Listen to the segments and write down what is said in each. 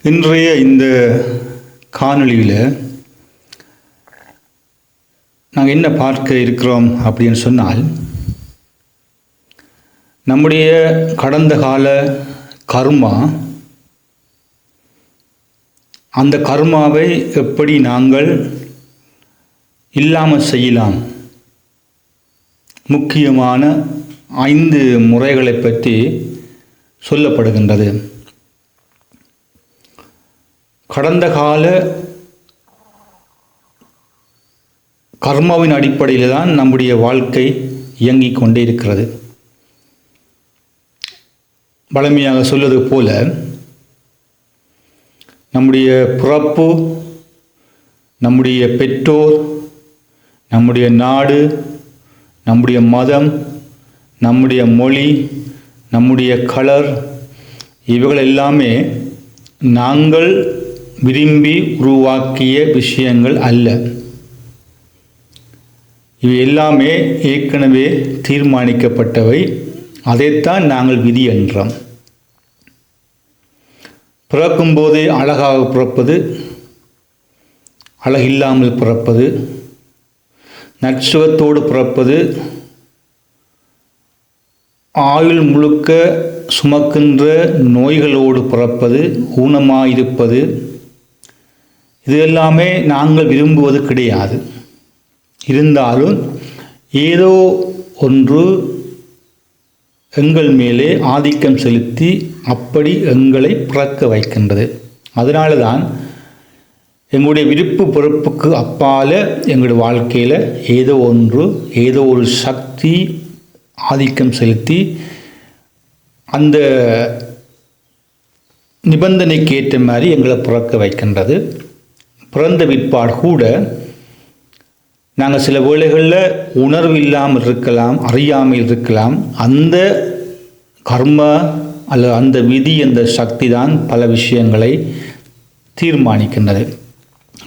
இன்றைய இந்த காணொளியில் நாங்கள் என்ன பார்க்க இருக்கிறோம் அப்படின்னு சொன்னால், நம்முடைய கடந்த கால கர்மா, அந்த கர்மாவை எப்படி நாங்கள் இல்லாமல் செய்யலாம், முக்கியமான 5 முறைகளை பற்றி சொல்லப்படுகின்றது. கடந்த கால கர்மாவின் அடிப்படையில் தான் நம்முடைய வாழ்க்கை இயங்கிக் கொண்டே இருக்கிறது. வழமையாக சொல்வது போல, நம்முடைய பிறப்பு, நம்முடைய பெற்றோர், நம்முடைய நாடு, நம்முடைய மதம், நம்முடைய மொழி, நம்முடைய கலர், இவைகள் எல்லாமே நாங்கள் விரும்பி உருவாக்கிய விஷயங்கள் அல்ல. இவை எல்லாமே ஏற்கனவே தீர்மானிக்கப்பட்டவை. அதைத்தான் நாங்கள் விதி என்றோம். பிறக்கும்போதே அழகாக பிறப்பது, அழகில்லாமல் பிறப்பது, நற்சுகத்தோடு பிறப்பது, ஆயுள் முழுக்க சுமக்கின்ற நோய்களோடு பிறப்பது, ஊனமாயிருப்பது, இது எல்லாமே நாங்கள் விரும்புவது கிடையாது. இருந்தாலும் ஏதோ ஒன்று எங்கள் மேலே ஆதிக்கம் செலுத்தி அப்படி எங்களை பிறக்க வைக்கின்றது. அதனால தான் எங்களுடைய விருப்பு பொறுப்புக்கு அப்பால எங்களுடைய வாழ்க்கையில் ஏதோ ஒன்று, ஏதோ ஒரு சக்தி ஆதிக்கம் செலுத்தி அந்த நிபந்தனைக்கு ஏற்ற மாதிரி எங்களை பிறக்க வைக்கின்றது. பிறந்த விற்பாடு கூட நாங்கள் சில வேளைகளில் உணர்வு இல்லாமல் இருக்கலாம், அறியாமல் இருக்கலாம். அந்த கர்ம அல்லது அந்த விதி, அந்த சக்தி தான் பல விஷயங்களை தீர்மானிக்கின்றது.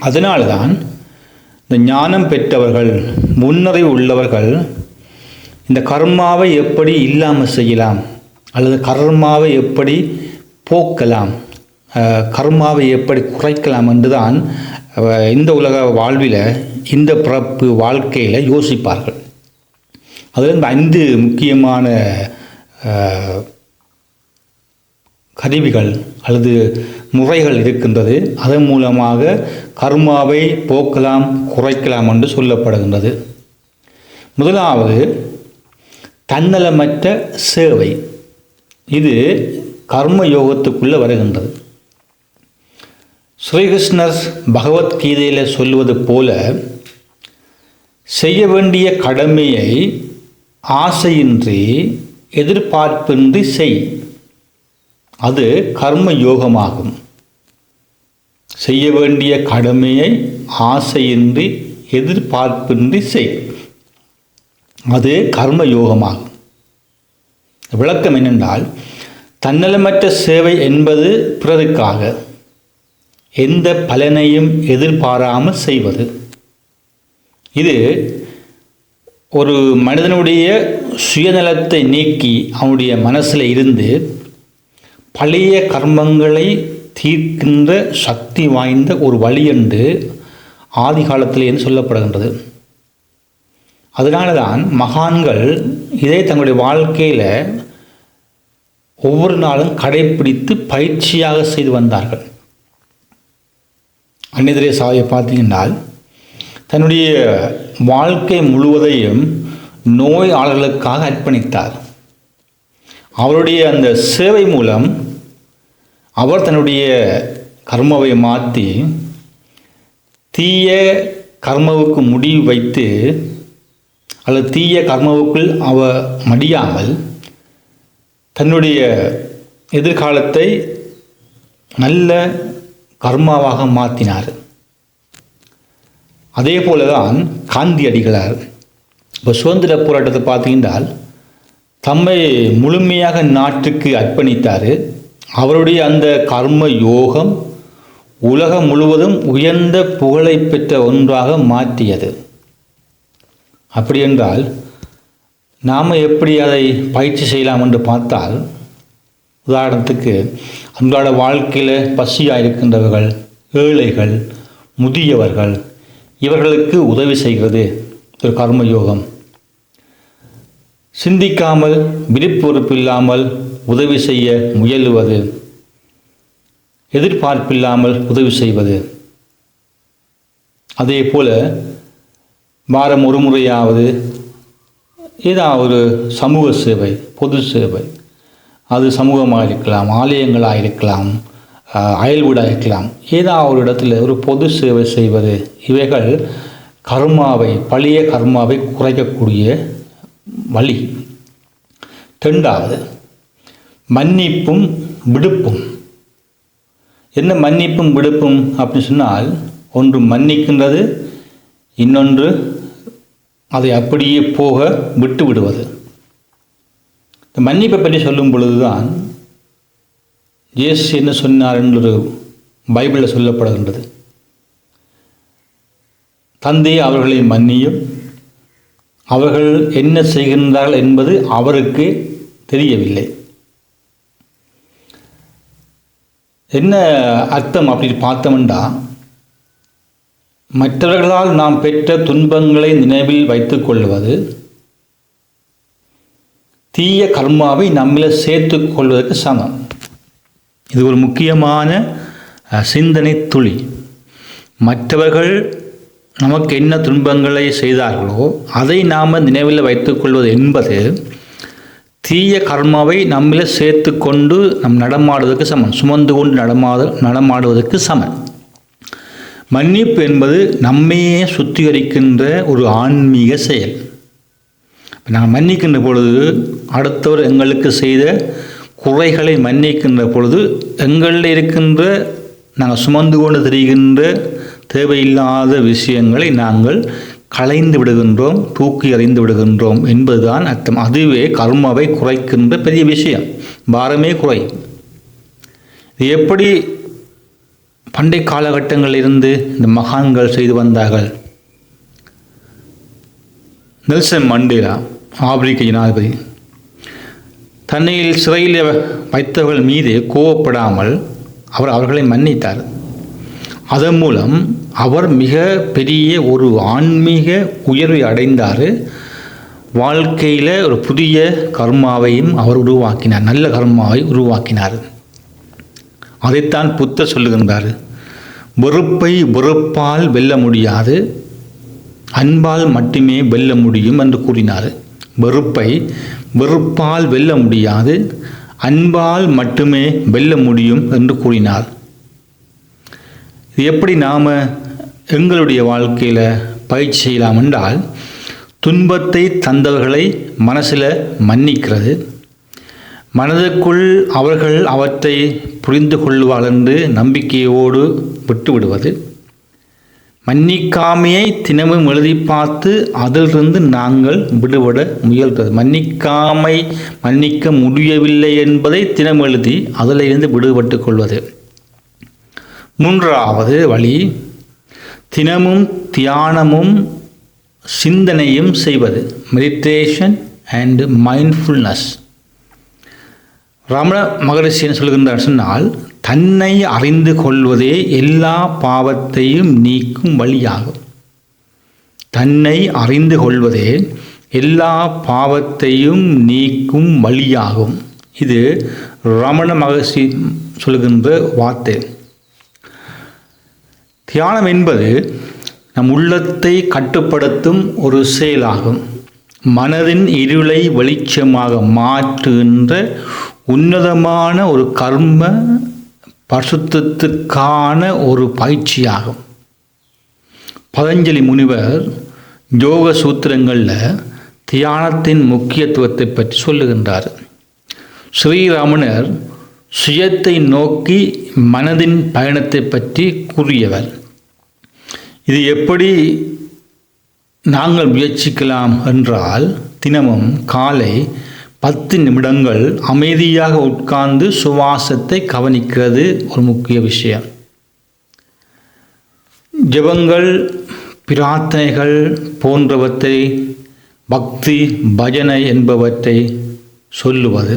அதனால தான் இந்த ஞானம் பெற்றவர்கள், முன்னறிவு உள்ளவர்கள் இந்த கர்மாவை எப்படி இல்லாமல் செய்யலாம் அல்லது கர்மாவை எப்படி போக்கலாம், கர்மாவை எப்படி குறைக்கலாம் என்று தான் இந்த உலக வாழ்வில், இந்த பிறப்பு வாழ்க்கையில் யோசிப்பார்கள். அதில் இந்த 5 முக்கியமான கருவிகள் அல்லது முறைகள் இருக்கின்றது. அதன் மூலமாக கர்மாவை போக்கலாம், குறைக்கலாம் என்று சொல்லப்படுகின்றது. முதலாவது தன்னலமற்ற சேவை. இது கர்ம யோகத்துக்குள்ளே வருகின்றது. ஸ்ரீகிருஷ்ணர் பகவத்கீதையில் சொல்வது போல, செய்ய வேண்டிய கடமையை ஆசையின்றி எதிர்பார்ப்பின்றி செய். அது கர்ம யோகமாகும். செய்ய வேண்டிய கடமையை ஆசையின்றி எதிர்பார்ப்பின்றி செய். அது கர்ம யோகமாகும். விளக்கம் என்னென்றால், தன்னலமற்ற சேவை என்பது பிறருக்காக எந்த பலனையும் எதிர்பாராமல் செய்வது. இது ஒரு மனிதனுடைய சுயநலத்தை நீக்கி அவனுடைய மனசில் இருந்து பழைய கர்மங்களை தீர்க்கின்ற சக்தி வாய்ந்த ஒரு வழி என்று ஆதி காலத்திலே சொல்லப்படுகின்றது. அதனால தான் மகான்கள் இதை தங்களுடைய வாழ்க்கையில் ஒவ்வொரு நாளும் கடைப்பிடித்து பயிற்சியாக செய்து வந்தார்கள். அன்னை சாயை பார்த்தீங்கன்னால் தன்னுடைய வாழ்க்கை முழுவதையும் நோயாளர்களுக்காக அர்ப்பணித்தார். அவருடைய அந்த சேவை மூலம் அவர் தன்னுடைய கர்மாவை மாற்றி தீய கர்மாவுக்கு முடிவு வைத்து அல்லது தீய கர்மாவுக்குள் அவர் மடியாமல் தன்னுடைய எதிர்காலத்தை நல்ல கர்மாவாக மாற்றினார். அதே போல தான் காந்தியடிகளார். இப்போ சுதந்திர போராட்டத்தை பார்த்தீங்கன்றால் தம்மை முழுமையாக நாட்டுக்கு அர்ப்பணித்தார். அவருடைய அந்த கர்ம யோகம் உலகம் முழுவதும் உயர்ந்த புகழை பெற்ற ஒன்றாக மாற்றியது. அப்படி என்றால் நாம் எப்படி அதை பயிற்சி செய்யலாம் என்று பார்த்தால், உதாரணத்துக்கு அன்றாட வாழ்க்கையில் பசியாக இருக்கின்றவர்கள், ஏழைகள், முதியவர்கள், இவர்களுக்கு உதவி செய்கிறது ஒரு கர்மயோகம். சிந்திக்காமல் விருப்பொறுப்பில்லாமல் உதவி செய்ய முயலுவது, எதிர்பார்ப்பில்லாமல் உதவி செய்வது. அதே போல் வாரம் ஒரு முறையாவது ஏதாவது ஒரு சமூக சேவை, பொது சேவை, அது சமூகமாக இருக்கலாம், ஆலயங்களாக இருக்கலாம், அயல்வீடாக இருக்கலாம், ஏதாவது ஒரு இடத்துல ஒரு பொது சேவை செய்வது. இவைகள் கர்மாவை, பழைய கர்மாவை குறைக்கக்கூடிய வழி. ரெண்டாவது, மன்னிப்பும் விடுப்பும். என்ன மன்னிப்பும் விடுப்பும் அப்படின்னு சொன்னால், ஒன்று மன்னிக்கின்றது, இன்னொன்று அதை அப்படியே போக விட்டு விடுவது. இந்த மன்னிப்பை பற்றி சொல்லும் பொழுதுதான் இயேசு என்ன சொன்னார் என்று பைபிளில் சொல்லப்படுகின்றது. தந்தையே அவர்களை மன்னியும், அவர்கள் என்ன செய்கின்றார்கள் என்பது அவருக்கு தெரியவில்லை. என்ன அர்த்தம் அப்படின்னு பார்த்தோம்னா, மற்றவர்களால் நாம் பெற்ற துன்பங்களை நினைவில் வைத்துக் கொள்வது தீய கர்மாவை நம்மில் சேர்த்து கொள்வதற்கு சமம். இது ஒரு முக்கியமான சிந்தனை துளி. மற்றவர்கள் நமக்கு என்ன துன்பங்களை செய்தார்களோ அதை நாம் நினைவில் வைத்துக்கொள்வது என்பது தீய கர்மாவை நம்மில் சேர்த்து கொண்டு நம் நடமாடுவதற்கு சமம், சுமந்து கொண்டு நடமாடுவதற்கு சமம். மன்னிப்பு என்பது நம்மையே சுத்திகரிக்கின்ற ஒரு ஆன்மீக செயல். நாங்கள் மன்னிக்கின்ற பொழுது, அடுத்தவர் எங்களுக்கு செய்த குறைகளை மன்னிக்கின்ற பொழுது, எங்களில் இருக்கின்ற நாங்கள் சுமந்து கொண்டு திரிகின்ற தேவையில்லாத விஷயங்களை நாங்கள் களைந்து விடுகின்றோம், தூக்கி எறிந்து விடுகின்றோம் என்பதுதான் அர்த்தம். அதுவே கர்மாவை குறைக்கின்ற பெரிய விஷயம். பாரமே குறையும். இது எப்படி பண்டை காலகட்டங்களிலிருந்து இந்த மகான்கள் செய்து வந்தார்கள். நெல்சன் மண்டேலா, ஆப்பிரிக்க ஜனாதிபதி, தன்னையில் சிறையில் வைத்தவர்கள் மீது கோவப்படாமல் அவர்களை மன்னித்தார். அதன் மூலம் அவர் மிக பெரிய ஒரு ஆன்மீக உயர்வை அடைந்தார். வாழ்க்கையில் ஒரு புதிய கர்மாவையும் அவர் உருவாக்கினார், நல்ல கர்மாவை உருவாக்கினார். அதைத்தான் புத்தர் சொல்லுகின்றார், வெறுப்பை வெறுப்பால் வெல்ல முடியாது, அன்பால் மட்டுமே வெல்ல முடியும் என்று கூறினார். வெறுப்பை வெறுப்பால் வெல்ல முடியாது, அன்பால் மட்டுமே வெல்ல முடியும் என்று கூறினார். இது எப்படி நாம் எங்களுடைய வாழ்க்கையில் பயிற்சி செய்யலாம் என்றால், துன்பத்தை தந்தவர்களை மனசில் மன்னிக்கிறது, மனதுக்குள் அவர்கள் அவற்றை புரிந்து கொள்வார்கள் என்று நம்பிக்கையோடு விட்டுவிடுவது, மன்னிக்காமையை தினமும் எழுதி பார்த்து அதிலிருந்து நாங்கள் விடுபட முயல்வது, மன்னிக்க முடியவில்லை என்பதை தினம் எழுதி அதிலிருந்து விடுபட்டு கொள்வது. மூன்றாவது வழி, தினமும் தியானமும் சிந்தனையும் செய்வது, மெடிடேஷன் அண்ட் மைண்ட்ஃபுல்னஸ். ரமண மகரிஷி என்ன சொல்கின்றார் சொன்னால், தன்னை அறிந்து கொள்வதே எல்லா பாவத்தையும் நீக்கும் வழியாகும். தன்னை அறிந்து கொள்வதே எல்லா பாவத்தையும் நீக்கும் வழியாகும். இது ரமண மகரிஷி சொல்கின்ற வார்த்தை. தியானம் என்பது நம் உள்ளத்தை கட்டுப்படுத்தும் ஒரு செயலாகும். மனதின் இருளை வெளிச்சமாக மாற்றுகின்ற உன்னதமான ஒரு கர்ம பரிசுத்தத்துக்கான ஒரு பயிற்சியாகும். பதஞ்சலி முனிவர் யோக சூத்திரங்களில் தியானத்தின் முக்கியத்துவத்தை பற்றி சொல்லுகின்றார். ஸ்ரீராமனர் சுயத்தை நோக்கி மனதின் பயணத்தை பற்றி கூறியவர். இது எப்படி நாங்கள் முயற்சிக்கலாம் என்றால், தினமும் காலை 10 நிமிடங்கள் அமைதியாக உட்கார்ந்து சுவாசத்தை கவனிக்கிறது ஒரு முக்கிய விஷயம். ஜெபங்கள், பிரார்த்தனைகள் போன்றவற்றை, பக்தி, பஜனை என்பவற்றை சொல்லுவது.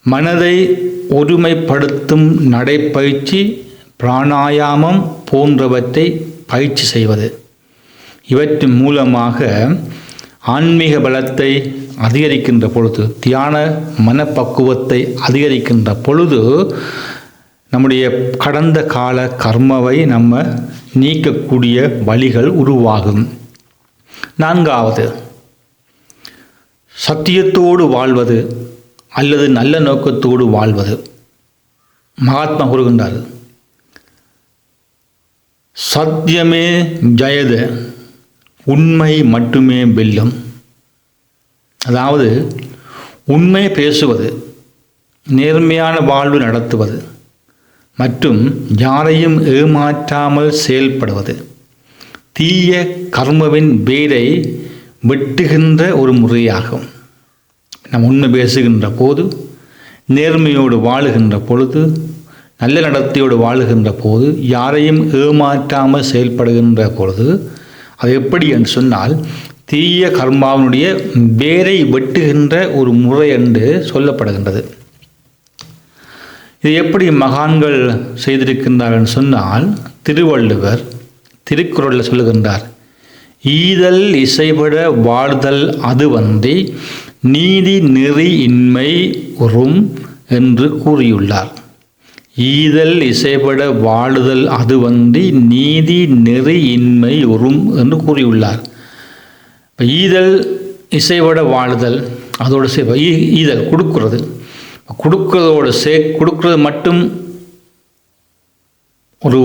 மனதை ஒருமைப்படுத்தும் நடைப்பயிற்சி, பிராணாயாமம் போன்றவற்றை பயிற்சி செய்வது. இவற்றின் மூலமாக ஆன்மீக பலத்தை அதிகரிக்கின்ற பொழுது, தியான மனப்பக்குவத்தை அதிகரிக்கின்ற பொழுது நம்முடைய கடந்த கால கர்மாவை நம்ம நீக்கக்கூடிய வழிகள் உருவாகும். 4வது, சத்தியத்தோடு வாழ்வது அல்லது நல்ல நோக்கத்தோடு வாழ்வது. மகாத்மா கூறுகின்றார், சத்தியமே ஜெயத, உண்மை மட்டுமே வெல்லும். அதாவது உண்மை பேசுவது, நேர்மையான வாழ்வு நடத்துவது மற்றும் யாரையும் ஏமாற்றாமல் செயல்படுவது தீய கர்மவின் வேரை வெட்டுகின்ற ஒரு முறையாகும். நாம் உண்மை பேசுகின்ற போது, நேர்மையோடு வாழுகின்ற பொழுது, நல்ல நடத்தையோடு வாழுகின்ற போது, யாரையும் ஏமாற்றாமல் செயல்படுகின்ற பொழுது, அது எப்படி என்று சொன்னால் தீய கர்மாவினுடைய வேரை வெட்டுகின்ற ஒரு முறை என்று சொல்லப்படுகின்றது. இது எப்படி மகான்கள் செய்திருக்கின்றார்கள் சொன்னால், திருவள்ளுவர் திருக்குறளில் சொல்லுகின்றார், ஈதல் இசைபட வாழ்தல் அது வந்தி நீதி நெறி இன்மை உறும் என்று கூறியுள்ளார். ஈதல் இசைபட வாழுதல் அது வந்தி நீதி நெறி இன்மை உறும் என்று கூறியுள்ளார். இப்போ ஈதல் இசைபட வாழுதல், அதோடு ஈதல் கொடுக்கிறது, கொடுக்கிறதோடு கொடுக்கிறது மட்டும் ஒரு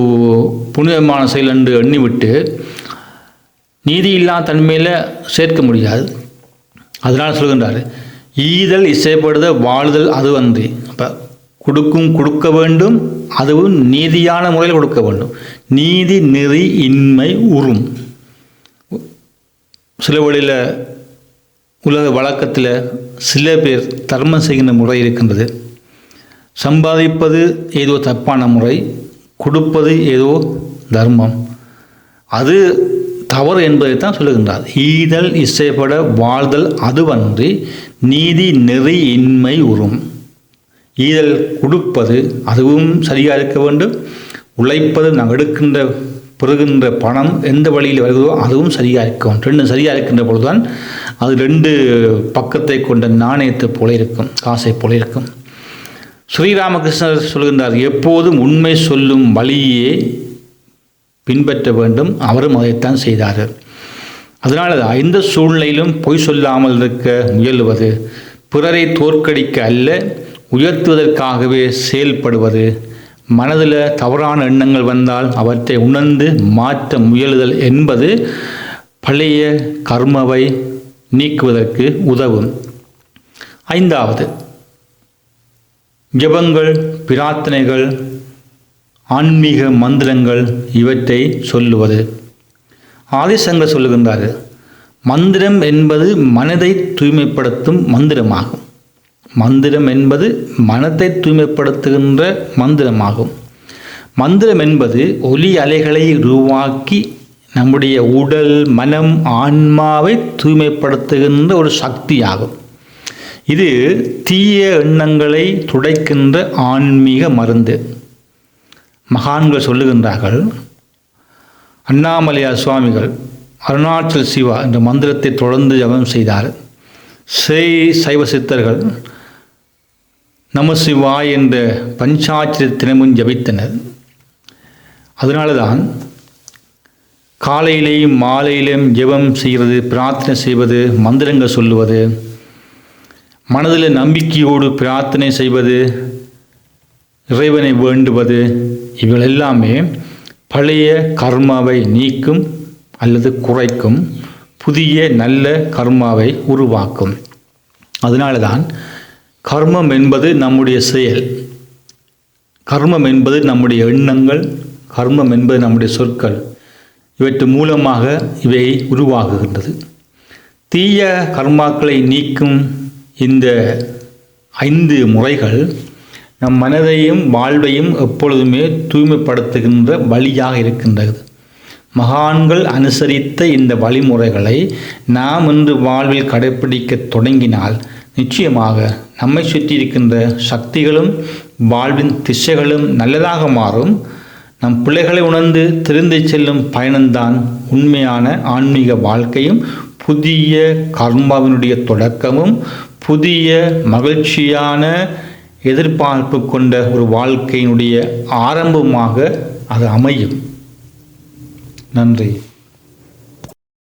புனிதமான செயல் என்று எண்ணிவிட்டு நீதி இல்லா தன்மையில் சேர்க்க முடியாது. அதனால் சொல்கின்றார், ஈதல் இசைப்படுத வாழுதல் அது வந்து. அப்போ கொடுக்க வேண்டும், அதுவும் நீதியான முறையில் கொடுக்க வேண்டும். நீதி நெறி இன்மை உறும். சில வழியில் உலக வழக்கத்தில் சில பேர் தர்மம் செய்கின்ற முறை இருக்கின்றது. சம்பாதிப்பது ஏதோ தப்பான முறை, கொடுப்பது ஏதோ தர்மம், அது தவறு என்பதை தான் சொல்லுகின்றார். ஈதல் இசைப்பட வாழ்தல் அதுவன்றி நீதி நெறி இன்மை உறும். ஈதல் கொடுப்பது அதுவும் சரியாக இருக்க வேண்டும். உழைப்பது நாம் எடுக்கின்ற பெறுகின்ற பணம் எந்த வழியில் வருகிறதோ அதுவும் சரியாக இருக்க வேண்டும். ரெண்டும் சரியாக இருக்கின்ற பொழுதுதான் அது 2 பக்கத்தை கொண்ட நாணயத்தை போல இருக்கும், காசை போல இருக்கும். ஸ்ரீராமகிருஷ்ணர் சொல்கின்றார், எப்போதும் உண்மை சொல்லும் வழியே பின்பற்ற வேண்டும். அவரும் அதைத்தான் செய்தார்கள். அதனால தான் எந்த சூழ்நிலையிலும் பொய் சொல்லாமல் இருக்க முயல்வது, பிறரை தோற்கடிக்க அல்ல உயர்த்துவதற்காகவே செயல்படுவது, மனதில் தவறான எண்ணங்கள் வந்தால் அவற்றை உணர்ந்து மாற்ற முயலுதல் என்பது பழைய கர்மவை நீக்குவதற்கு உதவும். 5வது, ஜபங்கள், பிரார்த்தனைகள், ஆன்மீக மந்திரங்கள் இவற்றை சொல்லுவது. ஆதிசங்கர் சொல்லுகின்றார், மந்திரம் என்பது மனதை தூய்மைப்படுத்தும் மந்திரமாகும். மந்திரம் என்பது மனத்தை தூய்மைப்படுத்துகின்ற மந்திரமாகும். மந்திரம் என்பது ஒலி அலைகளை உருவாக்கி நம்முடைய உடல், மனம், ஆன்மாவை தூய்மைப்படுத்துகின்ற ஒரு சக்தியாகும். இது தீய எண்ணங்களை துடைக்கின்ற ஆன்மீக மருந்து. மகான்கள் சொல்லுகின்றார்கள், அண்ணாமலையார் சுவாமிகள் அருணாச்சல் சிவா என்ற மந்திரத்தை தொடர்ந்து ஜபம் செய்தார். சைவ சித்தர்கள் நம சிவாய் என்ற பஞ்சாட்சர தினமும் ஜபித்தனர். அதனால தான் காலையிலேயும் மாலையிலேயும் ஜெபம் செய்கிறது, பிரார்த்தனை செய்வது, மந்திரங்கள் சொல்லுவது, மனதில் நம்பிக்கையோடு பிரார்த்தனை செய்வது, இறைவனை வேண்டுவது, இவைகள் எல்லாமே பழைய கர்மாவை நீக்கும் அல்லது குறைக்கும், புதிய நல்ல கர்மாவை உருவாக்கும். அதனால தான் கர்மம் என்பது நம்முடைய செயல், கர்மம் என்பது நம்முடைய எண்ணங்கள், கர்மம் என்பது நம்முடைய சொற்கள், இவற்று மூலமாக இவை உருவாகுகின்றது. தீய கர்மாக்களை நீக்கும் இந்த 5 முறைகள் நம் மனதையும் வாழ்வையும் எப்பொழுதுமே தூய்மைப்படுத்துகின்ற வழியாக இருக்கின்றது. மகான்கள் அனுசரித்த இந்த வழிமுறைகளை நாம் இன்று வாழ்வில் கடைப்பிடிக்க தொடங்கினால் நிச்சயமாக நம்மை சுற்றி இருக்கின்ற சக்திகளும் வாழ்வின் திசைகளும் நல்லதாக மாறும். நம் பிள்ளைகளை உணர்ந்து திரிந்து செல்லும் பயணம்தான் உண்மையான ஆன்மீக வாழ்க்கையும் புதிய கர்மாவினுடைய தொடக்கமும் புதிய மகிழ்ச்சியான எதிர்பார்ப்பு கொண்ட ஒரு வாழ்க்கையினுடைய ஆரம்பமாக அது அமையும். நன்றி.